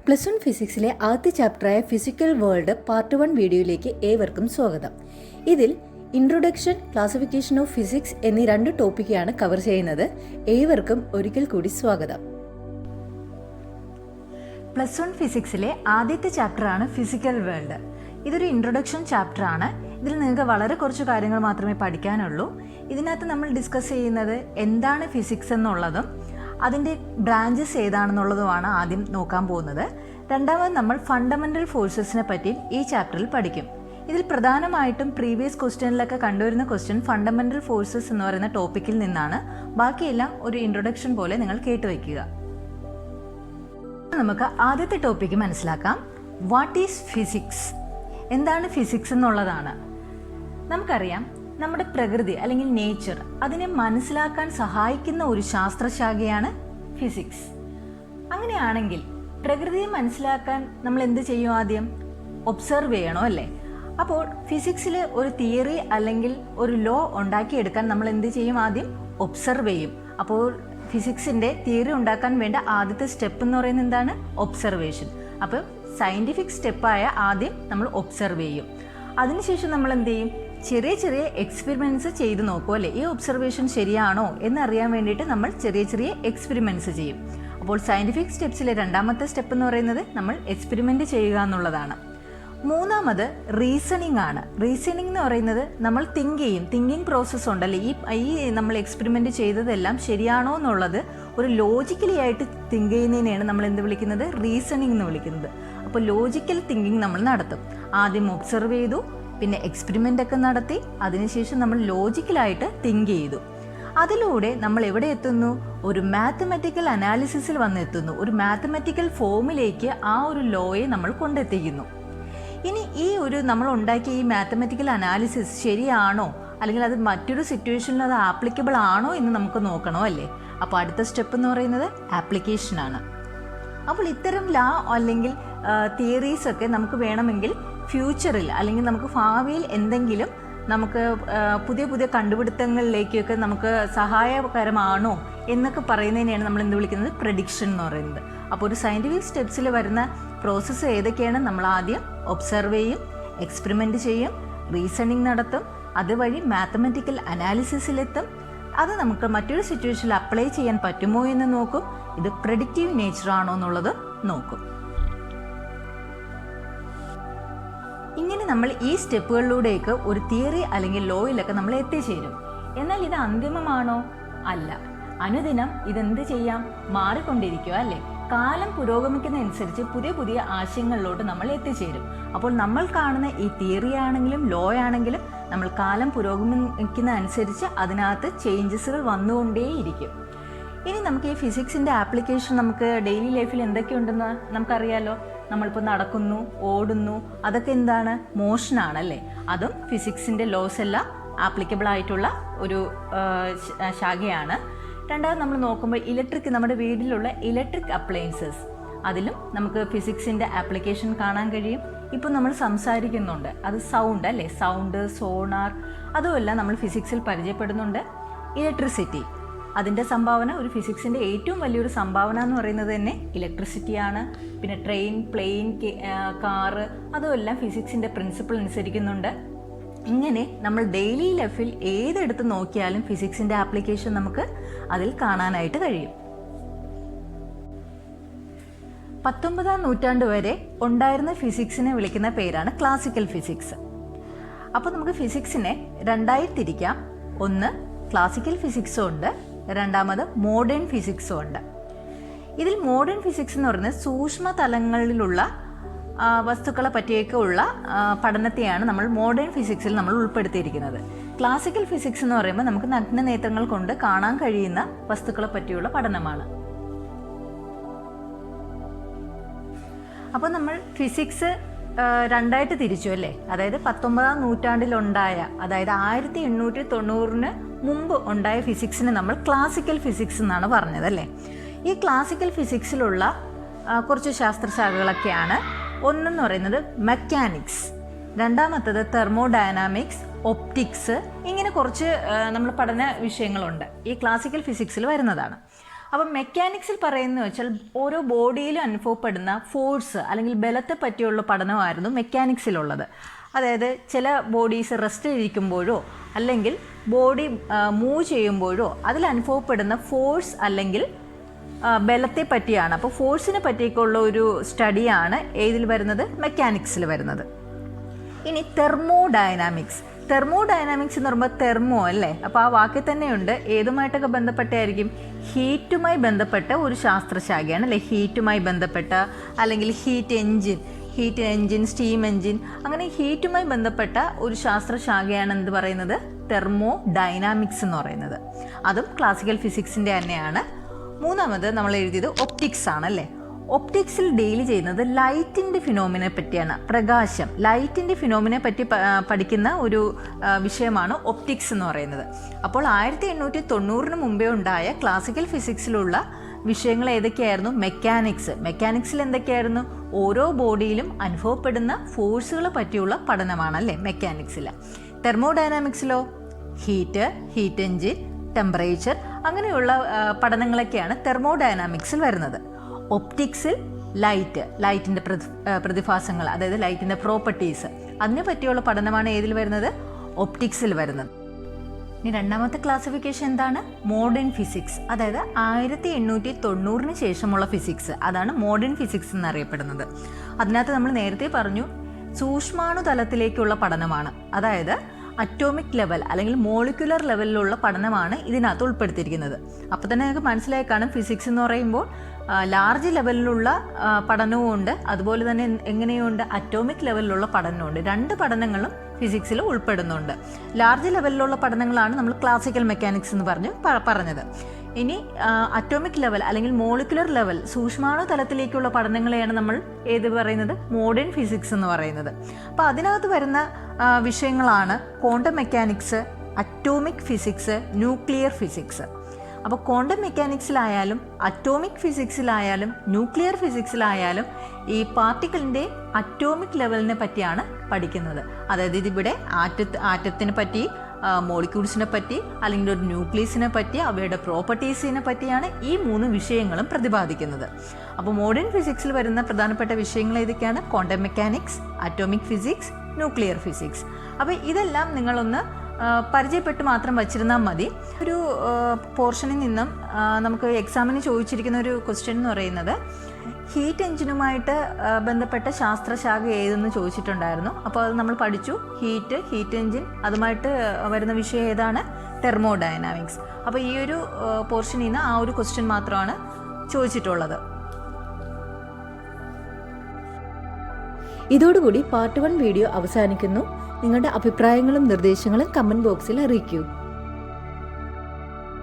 +1 ഫിസിക്സിലെ ആദ്യ ചാപ്റ്ററായ physical world part 1 വീഡിയോയിലേക്ക് ഏവർക്കും സ്വാഗതം. ഇതിൽ ഇൻട്രൊഡക്ഷൻ, ക്ലാസിഫിക്കേഷൻ ഓഫ് ഫിസിക്സ് എന്നീ 2 ടോപ്പിക്കാണ് കവർ ചെയ്യുന്നത്. ഏവർക്കും ഒരിക്കൽ കൂടി സ്വാഗതം. +1 ഫിസിക്സിലെ ആദ്യത്തെ ചാപ്റ്ററാണ് ഫിസിക്കൽ വേൾഡ്. ഇതൊരു ഇൻട്രൊഡക്ഷൻ ചാപ്റ്ററാണ്. ഇതിൽ നിങ്ങൾക്ക് വളരെ കുറച്ച് കാര്യങ്ങൾ മാത്രമേ പഠിക്കാനുള്ളൂ. ഇതിനകത്ത് നമ്മൾ ഡിസ്കസ് ചെയ്യുന്നത് എന്താണ് ഫിസിക്സ് എന്നുള്ളതും അതിൻ്റെ ബ്രാഞ്ചസ് ഏതാണെന്നുള്ളതുമാണ് ആദ്യം നോക്കാൻ പോകുന്നത്. രണ്ടാമത് നമ്മൾ ഫണ്ടമെൻ്റൽ ഫോഴ്സസിനെ പറ്റിയും ഈ ചാപ്റ്ററിൽ പഠിക്കും. ഇതിൽ പ്രധാനമായിട്ടും പ്രീവിയസ് ക്വസ്റ്റ്യനിലൊക്കെ കണ്ടുവരുന്ന ക്വസ്റ്റ്യൻ ഫണ്ടമെൻ്റൽ ഫോഴ്സസ് എന്ന് പറയുന്ന ടോപ്പിക്കിൽ നിന്നാണ്. ബാക്കിയെല്ലാം ഒരു ഇൻട്രൊഡക്ഷൻ പോലെ നിങ്ങൾ കേട്ടുവയ്ക്കുക. നമുക്ക് ആദ്യത്തെ ടോപ്പിക്ക് മനസ്സിലാക്കാം. What is physics? എന്താണ് ഫിസിക്സ് എന്നുള്ളതാണ്. നമുക്കറിയാം, നമ്മുടെ പ്രകൃതി അല്ലെങ്കിൽ നേച്ചർ അതിനെ മനസ്സിലാക്കാൻ സഹായിക്കുന്ന ഒരു ശാസ്ത്രശാഖയാണ് ഫിസിക്സ്. അങ്ങനെയാണെങ്കിൽ പ്രകൃതിയെ മനസ്സിലാക്കാൻ നമ്മൾ എന്ത് ചെയ്യും? ആദ്യം ഒബ്സർവ് ചെയ്യണോ അല്ലേ? അപ്പോൾ ഫിസിക്സിൽ ഒരു തിയറി അല്ലെങ്കിൽ ഒരു ലോ ഉണ്ടാക്കിയെടുക്കാൻ നമ്മൾ എന്ത് ചെയ്യും? ആദ്യം ഒബ്സർവ് ചെയ്യും. അപ്പോൾ ഫിസിക്സിൻ്റെ തിയറി ഉണ്ടാക്കാൻ വേണ്ട ആദ്യത്തെ സ്റ്റെപ്പ് എന്ന് പറയുന്നത് എന്താണ്? ഒബ്സർവേഷൻ. അപ്പോൾ സയൻറ്റിഫിക് സ്റ്റെപ്പായ ആദ്യം നമ്മൾ ഒബ്സർവ് ചെയ്യും. അതിനുശേഷം നമ്മൾ എന്ത് ചെയ്യും? ചെറിയ ചെറിയ എക്സ്പെരിമെൻറ്റ്സ് ചെയ്ത് നോക്കും അല്ലേ? ഈ ഒബ്സർവേഷൻ ശരിയാണോ എന്നറിയാൻ വേണ്ടിയിട്ട് നമ്മൾ ചെറിയ ചെറിയ എക്സ്പെരിമെൻറ്റ്സ് ചെയ്യും. അപ്പോൾ സയൻറ്റിഫിക് സ്റ്റെപ്സിലെ രണ്ടാമത്തെ സ്റ്റെപ്പ് എന്ന് പറയുന്നത് നമ്മൾ എക്സ്പെരിമെൻറ്റ് ചെയ്യുക എന്നുള്ളതാണ്. മൂന്നാമത് റീസണിങ് ആണ്. റീസണിങ് എന്ന് പറയുന്നത് നമ്മൾ തിങ്കിങ് പ്രോസസ്സ് ഉണ്ടല്ലേ, ഈ നമ്മൾ എക്സ്പെരിമെൻറ്റ് ചെയ്തതെല്ലാം ശരിയാണോ എന്നുള്ളത് ഒരു ലോജിക്കലി ആയിട്ട് തിങ്ക് ചെയ്യുന്നതിനെയാണ് നമ്മൾ എന്ത് വിളിക്കുന്നത്? റീസണിങ് എന്ന് വിളിക്കുന്നത്. അപ്പോൾ ലോജിക്കൽ തിങ്കിങ് നമ്മൾ നടത്തും. ആദ്യം ഒബ്സർവ് ചെയ്തു, പിന്നെ എക്സ്പെരിമെൻ്റ് ഒക്കെ നടത്തി, അതിനുശേഷം നമ്മൾ ലോജിക്കലായിട്ട് തിങ്ക് ചെയ്തു. അതിലൂടെ നമ്മൾ എവിടെ എത്തുന്നു? ഒരു മാത്തമാറ്റിക്കൽ അനാലിസിസിൽ വന്നെത്തുന്നു. ഒരു മാത്തമാറ്റിക്കൽ ഫോമിലേക്ക് ആ ഒരു ലോയെ നമ്മൾ കൊണ്ടെത്തിക്കുന്നു. ഇനി ഈ ഒരു നമ്മൾ ഉണ്ടാക്കിയ ഈ മാത്തമാറ്റിക്കൽ അനാലിസിസ് ശരിയാണോ, അല്ലെങ്കിൽ അത് മറ്റൊരു സിറ്റുവേഷനിൽ അത് ആപ്ലിക്കബിൾ ആണോ എന്ന് നമുക്ക് നോക്കണോ അല്ലേ? അപ്പോൾ അടുത്ത സ്റ്റെപ്പ് എന്ന് പറയുന്നത് ആപ്ലിക്കേഷനാണ്. അപ്പോൾ ഇത്തരം ലാ അല്ലെങ്കിൽ തിയറീസൊക്കെ നമുക്ക് വേണമെങ്കിൽ ഫ്യൂച്ചറിൽ അല്ലെങ്കിൽ നമുക്ക് ഭാവിയിൽ എന്തെങ്കിലും നമുക്ക് പുതിയ പുതിയ കണ്ടുപിടുത്തങ്ങളിലേക്കൊക്കെ നമുക്ക് സഹായകരമാണോ എന്നൊക്കെ പറയുന്നതിനെയാണ് നമ്മൾ എന്ത് വിളിക്കുന്നത്? പ്രഡിക്ഷൻ എന്ന് പറയുന്നത്. അപ്പോൾ ഒരു സയൻറ്റിഫിക് സ്റ്റെപ്സിൽ വരുന്ന പ്രോസസ്സ് ഏതൊക്കെയാണ്? നമ്മൾ ആദ്യം ഒബ്സർവ് ചെയ്യും, എക്സ്പെരിമെൻ്റ് ചെയ്യും, റീസണിങ് നടത്തും, അതുവഴി മാത്തമാറ്റിക്കൽ അനാലിസിസിലെത്തും. അത് നമുക്ക് മറ്റൊരു സിറ്റുവേഷനിൽ അപ്ലൈ ചെയ്യാൻ പറ്റുമോ എന്ന് നോക്കും. ഇത് പ്രെഡിക്റ്റീവ് നേച്ചർ ആണോ എന്നുള്ളത് നോക്കും. ഇങ്ങനെ നമ്മൾ ഈ സ്റ്റെപ്പുകളിലൂടെയൊക്കെ ഒരു തിയറി അല്ലെങ്കിൽ ലോയിലൊക്കെ നമ്മൾ എത്തിച്ചേരും. എന്നാൽ ഇത് അന്തിമമാണോ? അല്ല. അനുദിനം ഇതെന്ത് ചെയ്യാം? മാറിക്കൊണ്ടിരിക്കുക അല്ലേ? കാലം പുരോഗമിക്കുന്നതനുസരിച്ച് പുതിയ പുതിയ ആശയങ്ങളിലോട്ട് നമ്മൾ എത്തിച്ചേരും. അപ്പോൾ നമ്മൾ കാണുന്ന ഈ തിയറി ആണെങ്കിലും ലോ ആണെങ്കിലും നമ്മൾ കാലം പുരോഗമിക്കുന്ന അനുസരിച്ച് അതിനകത്ത് ചേഞ്ചസുകൾ വന്നുകൊണ്ടേയിരിക്കും. ഇനി നമുക്ക് ഈ ഫിസിക്സിൻ്റെ ആപ്ലിക്കേഷൻ നമുക്ക് ഡെയിലി ലൈഫിൽ എന്തൊക്കെയുണ്ടെന്ന് നമുക്കറിയാലോ. നമ്മളിപ്പോൾ നടക്കുന്നു, ഓടുന്നു, അതൊക്കെ എന്താണ്? മോഷനാണല്ലേ? അതും ഫിസിക്സിൻ്റെ ലോസ് എല്ലാം ആപ്ലിക്കബിൾ ആയിട്ടുള്ള ഒരു ശാഖയാണ്. രണ്ടാമത് നമ്മൾ നോക്കുമ്പോൾ നമ്മുടെ വീട്ടിലുള്ള ഇലക്ട്രിക് അപ്ലയൻസസ്, അതിലും നമുക്ക് ഫിസിക്സിൻ്റെ ആപ്ലിക്കേഷൻ കാണാൻ കഴിയും. ഇപ്പോൾ നമ്മൾ സംസാരിക്കുന്നുണ്ട്, അത് സൗണ്ട് അല്ലേ? സൗണ്ട്, സോണാർ, അതുമെല്ലാം നമ്മൾ ഫിസിക്സിൽ പരിചയപ്പെടുന്നുണ്ട്. ഇലക്ട്രിസിറ്റി, അതിൻ്റെ സംഭാവന, ഒരു ഫിസിക്സിൻ്റെ ഏറ്റവും വലിയൊരു സംഭാവന എന്ന് പറയുന്നത് തന്നെ ഇലക്ട്രിസിറ്റിയാണ്. പിന്നെ ട്രെയിൻ, പ്ലെയിൻ, കാറ്, അതുമെല്ലാം ഫിസിക്സിൻ്റെ പ്രിൻസിപ്പിൾ അനുസരിക്കുന്നുണ്ട്. ഇങ്ങനെ നമ്മൾ ഡെയിലി ലൈഫിൽ ഏതെടുത്ത് നോക്കിയാലും ഫിസിക്സിൻ്റെ ആപ്ലിക്കേഷൻ നമുക്ക് അതിൽ കാണാനായിട്ട് കഴിയും. 19-ാം നൂറ്റാണ്ട് വരെ ഉണ്ടായിരുന്ന ഫിസിക്സിനെ വിളിക്കുന്ന പേരാണ് ക്ലാസിക്കൽ ഫിസിക്സ്. അപ്പോൾ നമുക്ക് ഫിസിക്സിനെ രണ്ടായി തിരിക്കാം. ഒന്ന് ക്ലാസിക്കൽ ഫിസിക്സും ഉണ്ട്, രണ്ടാമത് മോഡേൺ ഫിസിക്സും ഉണ്ട്. ഇതിൽ മോഡേൺ ഫിസിക്സ് എന്ന് പറയുന്നത് സൂക്ഷ്മ തലങ്ങളിലുള്ള വസ്തുക്കളെ പറ്റിയൊക്കെ ഉള്ള പഠനത്തെയാണ് നമ്മൾ മോഡേൺ ഫിസിക്സിൽ നമ്മൾ ഉൾപ്പെടുത്തിയിരിക്കുന്നത്. ക്ലാസിക്കൽ ഫിസിക്സ് എന്ന് പറയുമ്പോൾ നമുക്ക് നഗ്ന നേത്രങ്ങൾ കൊണ്ട് കാണാൻ കഴിയുന്ന വസ്തുക്കളെ പറ്റിയുള്ള പഠനമാണ്. അപ്പോൾ നമ്മൾ ഫിസിക്സ് രണ്ടായിട്ട് തിരിച്ചു അല്ലേ? അതായത് 19-ാം നൂറ്റാണ്ടിലുണ്ടായ, അതായത് 1890 മുമ്പ് ഉണ്ടായ ഫിസിക്സിനെ നമ്മൾ ക്ലാസിക്കൽ ഫിസിക്സ് എന്നാണ് പറഞ്ഞത് അല്ലേ? ഈ ക്ലാസിക്കൽ ഫിസിക്സിലുള്ള കുറച്ച് ശാസ്ത്രശാഖകളൊക്കെയാണ്. ഒന്നെന്ന് പറയുന്നത് മെക്കാനിക്സ്, രണ്ടാമത്തത് തെർമോഡൈനാമിക്സ്, ഒപ്റ്റിക്സ്, ഇങ്ങനെ കുറച്ച് നമ്മൾ പഠന വിഷയങ്ങളുണ്ട് ഈ ക്ലാസിക്കൽ ഫിസിക്സിൽ വരുന്നതാണ്. അപ്പം മെക്കാനിക്സിൽ പറയുന്നത് വെച്ചാൽ ഓരോ ബോഡിയിലും അനുഭവപ്പെടുന്ന ഫോഴ്സ് അല്ലെങ്കിൽ ബലത്തെ പറ്റിയുള്ള പഠനമായിരുന്നു മെക്കാനിക്സിലുള്ളത്. അതായത് ചില ബോഡീസ് റെസ്റ്റ് ഇരിക്കുമ്പോഴോ അല്ലെങ്കിൽ ബോഡി മൂവ് ചെയ്യുമ്പോഴോ അതിൽ അനുഭവപ്പെടുന്ന ഫോഴ്സ് അല്ലെങ്കിൽ ബലത്തെ പറ്റിയാണ്. അപ്പോൾ ഫോഴ്സിനെ പറ്റിയൊക്കെയുള്ള ഒരു സ്റ്റഡിയാണ് ഏതിൽ വരുന്നത്? മെക്കാനിക്സിൽ വരുന്നത്. ഇനി തെർമോഡൈനാമിക്സ് എന്ന് പറയുമ്പോൾ തെർമോ അല്ലേ, അപ്പോൾ ആ വാക്കിൽ തന്നെയുണ്ട് ഏതുമായിട്ടൊക്കെ ബന്ധപ്പെട്ടായിരിക്കും? ഹീറ്റുമായി ബന്ധപ്പെട്ട ഒരു ശാസ്ത്രശാഖയാണ് അല്ലേ, ഹീറ്റുമായി ബന്ധപ്പെട്ട, അല്ലെങ്കിൽ ഹീറ്റ് എൻജിൻ, സ്റ്റീം എൻജിൻ, അങ്ങനെ ഹീറ്റുമായി ബന്ധപ്പെട്ട ഒരു ശാസ്ത്രശാഖയാണ് എന്ത് പറയുന്നത്? തെർമോഡൈനാമിക്സ് എന്ന് പറയുന്നത്. അതും ക്ലാസിക്കൽ ഫിസിക്സിൻ്റെ തന്നെയാണ്. മൂന്നാമത് നമ്മൾ എഴുതിയത് ഒപ്റ്റിക്സ് ആണല്ലേ. ഒപ്റ്റിക്സിൽ ഡീൽ ചെയ്യുന്നത് ലൈറ്റിൻ്റെ ഫിനോമിനെ പറ്റിയാണ്. പ്രകാശം, ലൈറ്റിൻ്റെ ഫിനോമിനെ പറ്റി പഠിക്കുന്ന ഒരു വിഷയമാണ് ഒപ്റ്റിക്സ് എന്ന് പറയുന്നത്. അപ്പോൾ 1890 മുമ്പേ ഉണ്ടായ ക്ലാസിക്കൽ ഫിസിക്സിലുള്ള വിഷയങ്ങൾ ഏതൊക്കെയായിരുന്നു? മെക്കാനിക്സിൽ എന്തൊക്കെയായിരുന്നു? ഓരോ ബോഡിയിലും അനുഭവപ്പെടുന്ന ഫോഴ്സുകളെ പറ്റിയുള്ള പഠനമാണല്ലേ മെക്കാനിക്സിൽ. തെർമോഡൈനാമിക്സിലോ ഹീറ്റ് എൻജിൻ, ടെമ്പറേച്ചർ, അങ്ങനെയുള്ള പഠനങ്ങളൊക്കെയാണ് തെർമോഡൈനാമിക്സിൽ വരുന്നത്. ഒപ്റ്റിക്സിൽ ലൈറ്റിൻ്റെ പ്രതിഭാസങ്ങൾ, അതായത് ലൈറ്റിൻ്റെ പ്രോപ്പർട്ടീസ്, അതിനെ പറ്റിയുള്ള പഠനമാണ് ഏതിൽ വരുന്നത്? ഒപ്റ്റിക്സിൽ വരുന്നത്. ഇനി രണ്ടാമത്തെ ക്ലാസിഫിക്കേഷൻ എന്താണ്? മോഡേൺ ഫിസിക്സ്, അതായത് 1890 ശേഷമുള്ള ഫിസിക്സ്, അതാണ് മോഡേൺ ഫിസിക്സ് എന്നറിയപ്പെടുന്നത്. അതിനകത്ത് നമ്മൾ നേരത്തെ പറഞ്ഞു സൂക്ഷ്മാണുതലത്തിലേക്കുള്ള പഠനമാണ്, അതായത് അറ്റോമിക് ലെവൽ അല്ലെങ്കിൽ മോളിക്കുലർ ലെവലിലുള്ള പഠനമാണ് ഇതിനകത്ത് ഉൾപ്പെടുത്തിയിരിക്കുന്നത്. അപ്പോൾ തന്നെ നിങ്ങൾക്ക് മനസ്സിലായി കാണും ഫിസിക്സ് എന്ന് പറയുമ്പോൾ ലാർജ് ലെവലിലുള്ള പഠനവും ഉണ്ട്, അതുപോലെ തന്നെ എങ്ങനെയുണ്ട് അറ്റോമിക് ലെവലിലുള്ള പഠനമുണ്ട്. രണ്ട് പഠനങ്ങളും ഫിസിക്സിൽ ഉൾപ്പെടുന്നുണ്ട്. ലാർജ് ലെവലിലുള്ള പഠനങ്ങളാണ് നമ്മൾ ക്ലാസിക്കൽ മെക്കാനിക്സ് എന്ന് പറഞ്ഞത്. ഇനി അറ്റോമിക് ലെവൽ അല്ലെങ്കിൽ മോളിക്കുലർ ലെവൽ സൂക്ഷ്മാണു തലത്തിലേക്കുള്ള പഠനങ്ങളെയാണ് നമ്മൾ ഏത് പറയുന്നത്? മോഡേൺ ഫിസിക്സ് എന്ന് പറയുന്നത്. അപ്പോൾ അതിനകത്ത് വരുന്ന വിഷയങ്ങളാണ് quantum mechanics, atomic physics, nuclear physics. അപ്പോൾ ക്വാണ്ടം മെക്കാനിക്സിലായാലും അറ്റോമിക് ഫിസിക്സിലായാലും ന്യൂക്ലിയർ ഫിസിക്സിലായാലും ഈ പാർട്ടിക്കിളിൻ്റെ അറ്റോമിക് ലെവലിനെ പറ്റിയാണ് പഠിക്കുന്നത്. അതായത് ഇതിവിടെ ആറ്റത്തിനെ പറ്റി, മോളിക്യൂൾസിനെ പറ്റി, അല്ലെങ്കിൽ ഒരു ന്യൂക്ലിയസിനെ പറ്റി, അവയുടെ പ്രോപ്പർട്ടീസിനെ പറ്റിയാണ് ഈ 3 വിഷയങ്ങളും പ്രതിപാദിക്കുന്നത്. അപ്പോൾ മോഡേൺ ഫിസിക്സിൽ വരുന്ന പ്രധാനപ്പെട്ട വിഷയങ്ങൾ ഏതൊക്കെയാണ്? Quantum mechanics, atomic physics, nuclear physics. അപ്പോൾ ഇതെല്ലാം നിങ്ങളൊന്ന് പരിചയപ്പെട്ട് മാത്രം വച്ചിരുന്നാൽ മതി. ഒരു പോർഷനിൽ നിന്നും നമുക്ക് എക്സാമിന് ചോദിച്ചിരിക്കുന്ന ഒരു ക്വസ്റ്റ്യൻ എന്ന് പറയുന്നത് ഹീറ്റ് എഞ്ചിനുമായിട്ട് ബന്ധപ്പെട്ട ശാസ്ത്രശാഖ ഏതെന്ന് ചോദിച്ചിട്ടുണ്ടായിരുന്നു. അപ്പോൾ അത് നമ്മൾ പഠിച്ചു. ഹീറ്റ് എഞ്ചിൻ, അതുമായിട്ട് വരുന്ന വിഷയം ഏതാണ്? തെർമോഡൈനാമിക്സ്. അപ്പോൾ ഈ ഒരു പോർഷനിൽ നിന്ന് ആ ഒരു ക്വസ്റ്റ്യൻ മാത്രമാണ് ചോദിച്ചിട്ടുള്ളത്. ഇതോടുകൂടി പാർട്ട് 1 വീഡിയോ അവസാനിക്കുന്നു. നിങ്ങളുടെ അഭിപ്രായങ്ങളും നിർദ്ദേശങ്ങളും കമൻറ്റ് ബോക്സിൽ അറിയിക്കൂ.